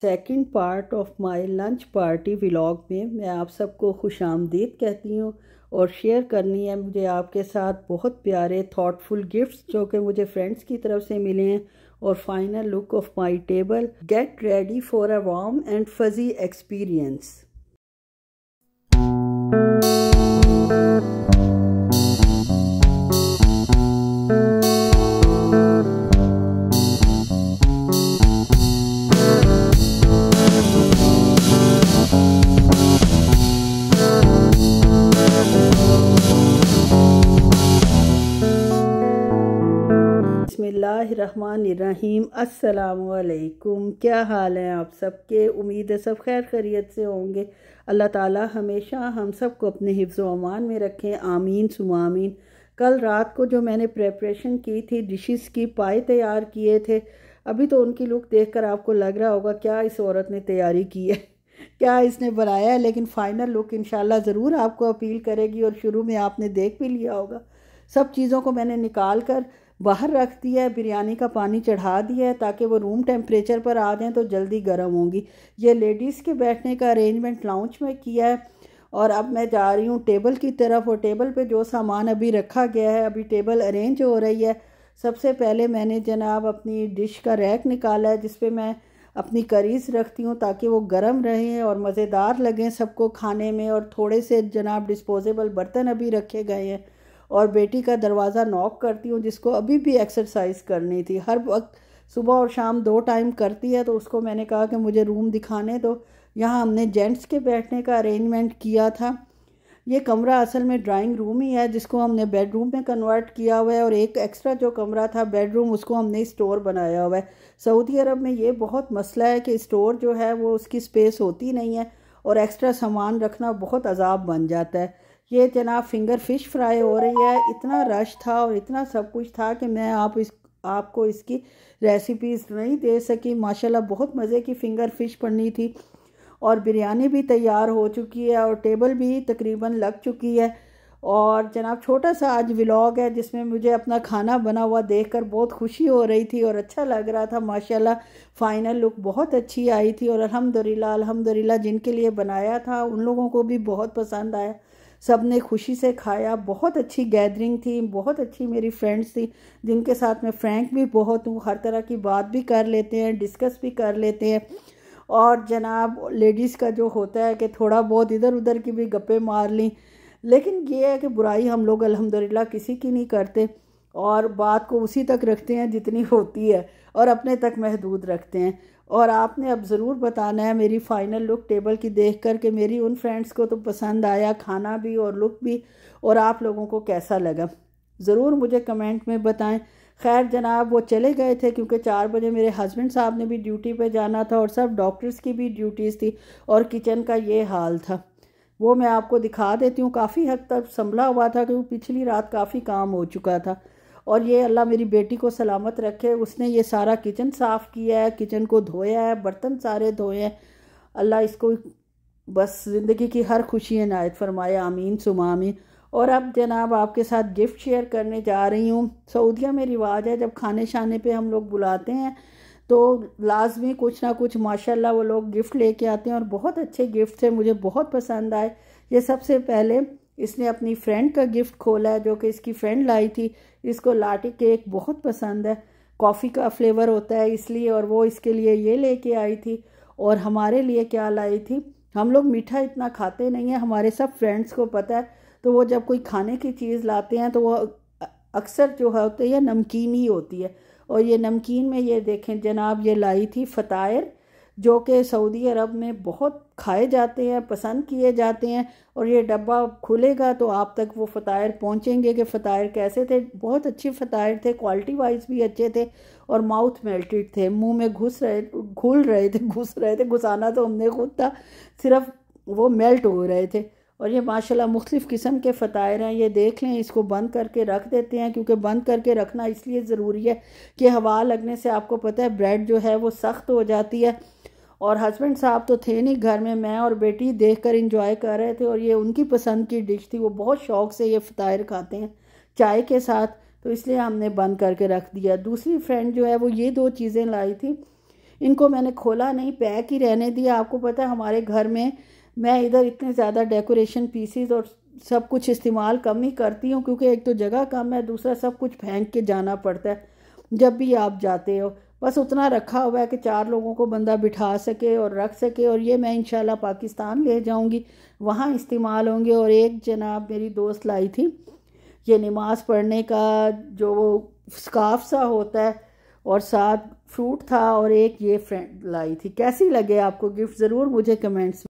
Second part of my lunch party vlog में मैं आप सबको खुशामदीद कहती हूँ और शेयर करनी है मुझे आपके साथ बहुत प्यारे थॉटफुल गिफ्ट्स जो कि मुझे फ्रेंड्स की तरफ से मिले हैं और final look of my table. Get ready for a warm and fuzzy experience. बिस्मिल्लाहिर्रहमानिर्रहीम। अस्सलामुअलैकुम। क्या हाल है आप सबके? उम्मीद है सब खैर खैरियत से होंगे। अल्लाह ताला हमेशा हम सब को अपने हिफ्ज़ व अमान में रखें, आमीन सुमा आमीन। कल रात को जो मैंने प्रेपरेशन की थी, डिशेस की पाए तैयार किए थे, अभी तो उनकी लुक देखकर आपको लग रहा होगा क्या इस औरत ने तैयारी की है क्या इसने बनाया है, लेकिन फ़ाइनल लुक इंशाल्लाह ज़रूर आपको अपील करेगी। और शुरू में आपने देख भी लिया होगा, सब चीज़ों को मैंने निकाल कर बाहर रख दिया है, बिरयानी का पानी चढ़ा दिया है ताकि वो रूम टेम्परेचर पर आ जाएं तो जल्दी गर्म होंगी। ये लेडीज़ के बैठने का अरेंजमेंट लाउंज में किया है और अब मैं जा रही हूँ टेबल की तरफ। और टेबल पे जो सामान अभी रखा गया है, अभी टेबल अरेंज हो रही है। सबसे पहले मैंने जनाब अपनी डिश का रैक निकाला है जिस पे मैं अपनी करीज़ रखती हूँ ताकि वो गर्म रहें और मज़ेदार लगें सबको खाने में। और थोड़े से जनाब डिस्पोजेबल बर्तन अभी रखे गए हैं और बेटी का दरवाज़ा नॉक करती हूँ जिसको अभी भी एक्सरसाइज करनी थी। हर वक्त सुबह और शाम 2 टाइम करती है, तो उसको मैंने कहा कि मुझे रूम दिखाने दो। यहाँ हमने जेंट्स के बैठने का अरेंजमेंट किया था। ये कमरा असल में ड्राइंग रूम ही है जिसको हमने बेडरूम में कन्वर्ट किया हुआ है और एक एक्स्ट्रा जो कमरा था बेडरूम, उसको हमने स्टोर बनाया हुआ है। सऊदी अरब में ये बहुत मसला है कि स्टोर जो है वो उसकी स्पेस होती नहीं है और एक्स्ट्रा सामान रखना बहुत अजाब बन जाता है। ये जनाब फिंगर फ़िश फ्राई हो रही है। इतना रश था और इतना सब कुछ था कि मैं आपको इसकी रेसिपीज़ नहीं दे सकी। माशाल्लाह बहुत मज़े की फिंगर फ़िश बननी थी और बिरयानी भी तैयार हो चुकी है और टेबल भी तकरीबन लग चुकी है। और जनाब छोटा सा आज व्लॉग है जिसमें मुझे अपना खाना बना हुआ देखकर बहुत खुशी हो रही थी और अच्छा लग रहा था। माशाल्लाह फ़ाइनल लुक बहुत अच्छी आई थी और अल्हम्दुलिल्लाह जिनके लिए बनाया था उन लोगों को भी बहुत पसंद आया। सब ने खुशी से खाया। बहुत अच्छी गैदरिंग थी, बहुत अच्छी मेरी फ्रेंड्स थी जिनके साथ मैं फ्रैंक भी बहुत हूँ, हर तरह की बात भी कर लेते हैं, डिस्कस भी कर लेते हैं। और जनाब लेडीज़ का जो होता है कि थोड़ा बहुत इधर उधर की भी गप्पे मार ली, लेकिन ये है कि बुराई हम लोग अल्हम्दुलिल्लाह किसी की नहीं करते और बात को उसी तक रखते हैं जितनी होती है और अपने तक महदूद रखते हैं। और आपने अब ज़रूर बताना है मेरी फ़ाइनल लुक टेबल की देख कर कि मेरी उन फ्रेंड्स को तो पसंद आया खाना भी और लुक भी, और आप लोगों को कैसा लगा ज़रूर मुझे कमेंट में बताएं। खैर जनाब वो चले गए थे क्योंकि 4 बजे मेरे हस्बैंड साहब ने भी ड्यूटी पे जाना था और सब डॉक्टर्स की भी ड्यूटीज़ थी और किचन का ये हाल था। वो मैं आपको दिखा देती हूँ। काफ़ी हद तक संभला हुआ था क्योंकि पिछली रात काफ़ी काम हो चुका था। और ये अल्लाह मेरी बेटी को सलामत रखे, उसने ये सारा किचन साफ़ किया है, किचन को धोया है, बर्तन सारे धोए हैं। अल्लाह इसको बस ज़िंदगी की हर खुशी इनायत फरमाए, आमीन सुमा आमीन। और अब जनाब आपके साथ गिफ्ट शेयर करने जा रही हूँ। सऊदीया में रिवाज है जब खाने शाने पे हम लोग बुलाते हैं तो लाजमी कुछ ना कुछ माशाल्लाह वो लोग गिफ्ट लेके आते हैं और बहुत अच्छे गिफ्ट थे, मुझे बहुत पसंद आए। ये सबसे पहले इसने अपनी फ्रेंड का गिफ्ट खोला है जो कि इसकी फ्रेंड लाई थी। इसको लाटी केक बहुत पसंद है, कॉफ़ी का फ्लेवर होता है इसलिए, और वो इसके लिए ये लेके आई थी। और हमारे लिए क्या लाई थी, हम लोग मीठा इतना खाते नहीं हैं, हमारे सब फ्रेंड्स को पता है, तो वो जब कोई खाने की चीज़ लाते हैं तो वो अक्सर जो होती है नमकीन ही होती है। और ये नमकीन में ये देखें जनाब ये लाई थी फ़तायर जो कि सऊदी अरब में बहुत खाए जाते हैं, पसंद किए जाते हैं। और ये डब्बा खुलेगा तो आप तक वो फ़तायर पहुंचेंगे कि फ़तायर कैसे थे। बहुत अच्छे फ़तायर थे, क्वालिटी वाइज भी अच्छे थे और माउथ मेल्टेड थे, मुंह में घुस रहे थे, घुसाना तो हमने खुद था, सिर्फ वो मेल्ट हो रहे थे। और ये माशाल्लाह मुख्तलिफ़ किस्म के फ़तायर हैं। ये देख लें, इसको बंद करके रख देते हैं क्योंकि बंद करके रखना इसलिए ज़रूरी है कि हवा लगने से आपको पता है ब्रेड जो है वो सख्त हो जाती है। और हस्बैंड साहब तो थे नहीं घर में, मैं और बेटी देखकर इंजॉय कर रहे थे और ये उनकी पसंद की डिश थी। वो बहुत शौक़ से ये फ़तायर खाते हैं चाय के साथ, तो इसलिए हमने बंद करके रख दिया। दूसरी फ्रेंड जो है वो ये 2 चीज़ें लाई थी। इनको मैंने खोला नहीं, पैक ही रहने दिया। आपको पता है हमारे घर में मैं इधर इतने ज़्यादा डेकोरेशन पीसीज और सब कुछ इस्तेमाल कम ही करती हूँ, क्योंकि एक तो जगह कम है, दूसरा सब कुछ फेंक के जाना पड़ता है जब भी आप जाते हो। बस उतना रखा हुआ है कि 4 लोगों को बंदा बिठा सके और रख सके, और ये मैं इंशाल्लाह पाकिस्तान ले जाऊंगी, वहाँ इस्तेमाल होंगे। और एक जनाब मेरी दोस्त लाई थी ये नमाज पढ़ने का जो वो स्कार्फ सा होता है, और साथ फ्रूट था, और एक ये फ्रेंड लाई थी। कैसी लगे आपको गिफ्ट, ज़रूर मुझे कमेंट्स